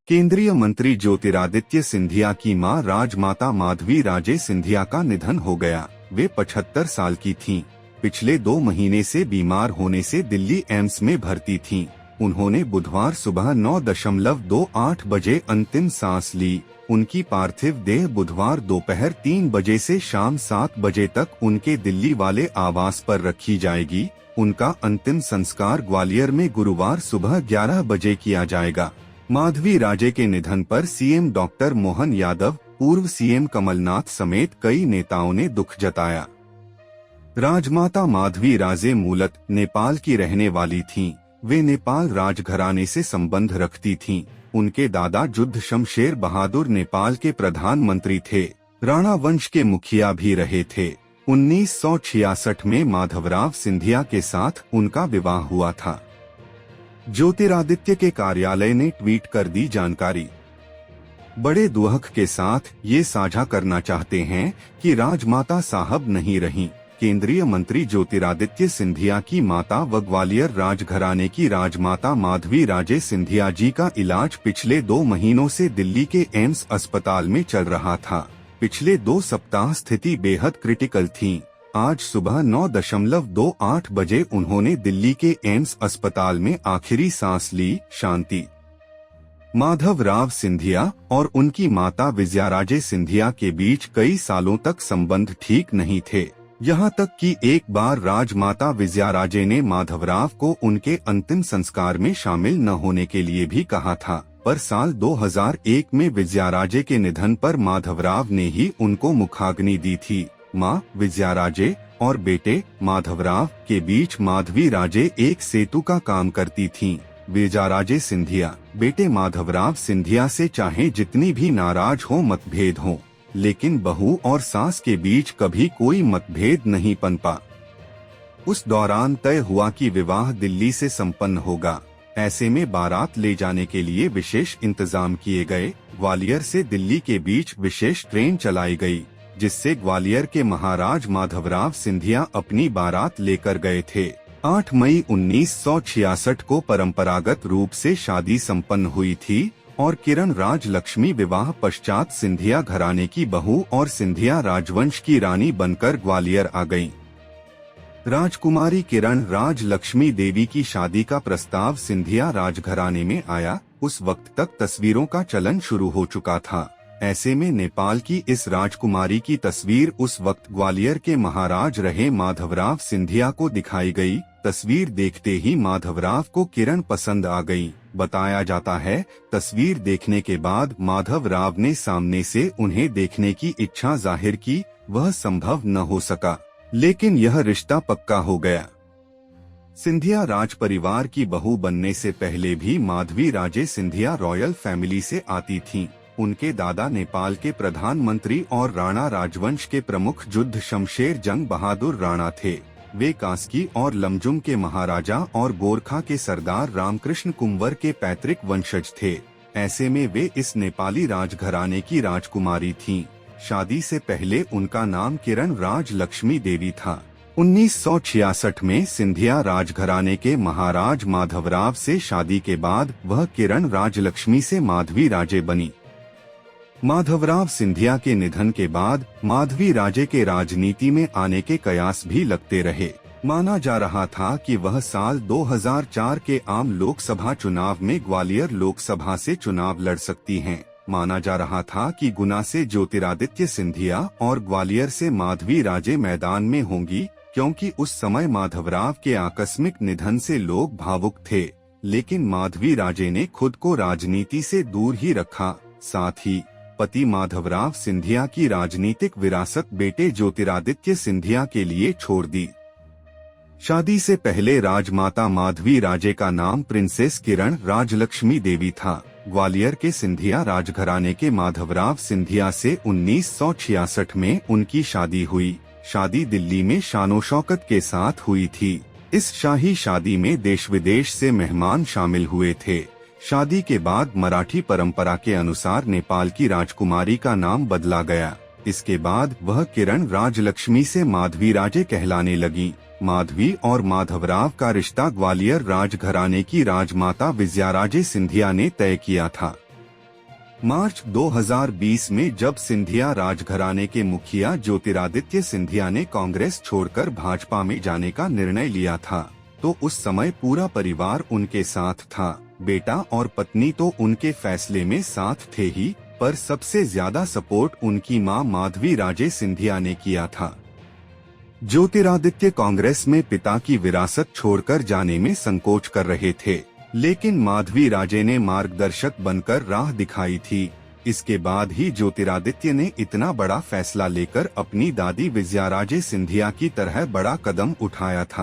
केंद्रीय मंत्री ज्योतिरादित्य सिंधिया की मां राजमाता माधवी राजे सिंधिया का निधन हो गया। वे 75 साल की थीं। पिछले 2 महीने से बीमार होने से दिल्ली एम्स में भर्ती थीं। उन्होंने बुधवार सुबह 9:28 बजे अंतिम सांस ली। उनकी पार्थिव देह बुधवार दोपहर 3 बजे से शाम 7 बजे तक उनके दिल्ली वाले आवास पर रखी जाएगी। उनका अंतिम संस्कार ग्वालियर में गुरुवार सुबह 11 बजे किया जाएगा। माधवी राजे के निधन पर सीएम डॉक्टर मोहन यादव, पूर्व सीएम कमलनाथ समेत कई नेताओं ने दुख जताया। राजमाता माधवी राजे मूलतः नेपाल की रहने वाली थीं। वे नेपाल राजघराने से संबंध रखती थीं। उनके दादा जुद्ध शमशेर बहादुर नेपाल के प्रधानमंत्री थे। राणा वंश के मुखिया भी रहे थे। 1966 में माधवराव सिंधिया के साथ उनका विवाह हुआ था। ज्योतिरादित्य के कार्यालय ने ट्वीट कर दी जानकारी। बड़े दुख के साथ ये साझा करना चाहते हैं कि राजमाता साहब नहीं रहीं। केंद्रीय मंत्री ज्योतिरादित्य सिंधिया की माता व ग्वालियर राजघराने की राजमाता माधवी राजे सिंधिया जी का इलाज पिछले 2 महीनों से दिल्ली के एम्स अस्पताल में चल रहा था। पिछले 2 सप्ताह स्थिति बेहद क्रिटिकल थी। आज सुबह 9:28 बजे उन्होंने दिल्ली के एम्स अस्पताल में आखिरी सांस ली। शांति माधवराव सिंधिया और उनकी माता विजयाराजे सिंधिया के बीच कई सालों तक संबंध ठीक नहीं थे। यहाँ तक कि एक बार राजमाता विजयाराजे ने माधवराव को उनके अंतिम संस्कार में शामिल न होने के लिए भी कहा था, पर साल 2001 में विजयाराजे के निधन पर माधवराव ने ही उनको मुखाग्नि दी थी। मां विजयाराजे और बेटे माधवराव के बीच माधवी राजे एक सेतु का काम करती थीं। विजयाराजे सिंधिया बेटे माधवराव सिंधिया से चाहे जितनी भी नाराज हो, मतभेद हो, लेकिन बहू और सास के बीच कभी कोई मतभेद नहीं पनपा। उस दौरान तय हुआ कि विवाह दिल्ली से संपन्न होगा। ऐसे में बारात ले जाने के लिए विशेष इंतजाम किए गए। ग्वालियर से दिल्ली के बीच विशेष ट्रेन चलाई गई, जिससे ग्वालियर के महाराज माधवराव सिंधिया अपनी बारात लेकर गए थे। 8 मई 1966 को परंपरागत रूप से शादी संपन्न हुई थी और किरण राजलक्ष्मी विवाह पश्चात सिंधिया घराने की बहू और सिंधिया राजवंश की रानी बनकर ग्वालियर आ गईं। राजकुमारी किरण राजलक्ष्मी देवी की शादी का प्रस्ताव सिंधिया राजघराने में आया। उस वक्त तक तस्वीरों का चलन शुरू हो चुका था। ऐसे में नेपाल की इस राजकुमारी की तस्वीर उस वक्त ग्वालियर के महाराज रहे माधवराव सिंधिया को दिखाई गई। तस्वीर देखते ही माधवराव को किरण पसंद आ गई। बताया जाता है, तस्वीर देखने के बाद माधवराव ने सामने से उन्हें देखने की इच्छा जाहिर की। वह संभव न हो सका, लेकिन यह रिश्ता पक्का हो गया। सिंधिया राज परिवार की बहू बनने से पहले भी माधवी राजे सिंधिया रॉयल फैमिली से आती थीं। उनके दादा नेपाल के प्रधानमंत्री और राणा राजवंश के प्रमुख जुद्ध शमशेर जंग बहादुर राणा थे। वे कास्की और लमजुम के महाराजा और गोरखा के सरदार रामकृष्ण कुंवर के पैतृक वंशज थे। ऐसे में वे इस नेपाली राजघराने की राजकुमारी थीं। शादी से पहले उनका नाम किरण राजलक्ष्मी देवी था। 1966 में सिंधिया राजघराने के महाराज माधवराव से शादी के बाद वह किरण राजलक्ष्मी से माधवी राजे बनी। माधवराव सिंधिया के निधन के बाद माधवी राजे के राजनीति में आने के कयास भी लगते रहे। माना जा रहा था कि वह साल 2004 के आम लोकसभा चुनाव में ग्वालियर लोकसभा से चुनाव लड़ सकती हैं। माना जा रहा था कि गुना से ज्योतिरादित्य सिंधिया और ग्वालियर से माधवी राजे मैदान में होंगी, क्योंकि उस समय माधवराव के आकस्मिक निधन से लोग भावुक थे। लेकिन माधवी राजे ने खुद को राजनीति से दूर ही रखा। साथ ही पति माधवराव सिंधिया की राजनीतिक विरासत बेटे ज्योतिरादित्य सिंधिया के लिए छोड़ दी। शादी से पहले राजमाता माधवी राजे का नाम प्रिंसेस किरण राजलक्ष्मी देवी था। ग्वालियर के सिंधिया राजघराने के माधवराव सिंधिया से 1966 में उनकी शादी हुई। शादी दिल्ली में शानो शौकत के साथ हुई थी। इस शाही शादी में देश विदेश से मेहमान शामिल हुए थे। शादी के बाद मराठी परंपरा के अनुसार नेपाल की राजकुमारी का नाम बदला गया। इसके बाद वह किरण राजलक्ष्मी से माधवी राजे कहलाने लगी। माधवी और माधवराव का रिश्ता ग्वालियर राजघराने की राजमाता विजयाराजे सिंधिया ने तय किया था। मार्च 2020 में जब सिंधिया राजघराने के मुखिया ज्योतिरादित्य सिंधिया ने कांग्रेस छोड़कर भाजपा में जाने का निर्णय लिया था, तो उस समय पूरा परिवार उनके साथ था। बेटा और पत्नी तो उनके फैसले में साथ थे ही, पर सबसे ज्यादा सपोर्ट उनकी मां माधवी राजे सिंधिया ने किया था। ज्योतिरादित्य कांग्रेस में पिता की विरासत छोड़कर जाने में संकोच कर रहे थे, लेकिन माधवी राजे ने मार्गदर्शक बनकर राह दिखाई थी। इसके बाद ही ज्योतिरादित्य ने इतना बड़ा फैसला लेकर अपनी दादी विजयाराजे सिंधिया की तरह बड़ा कदम उठाया था।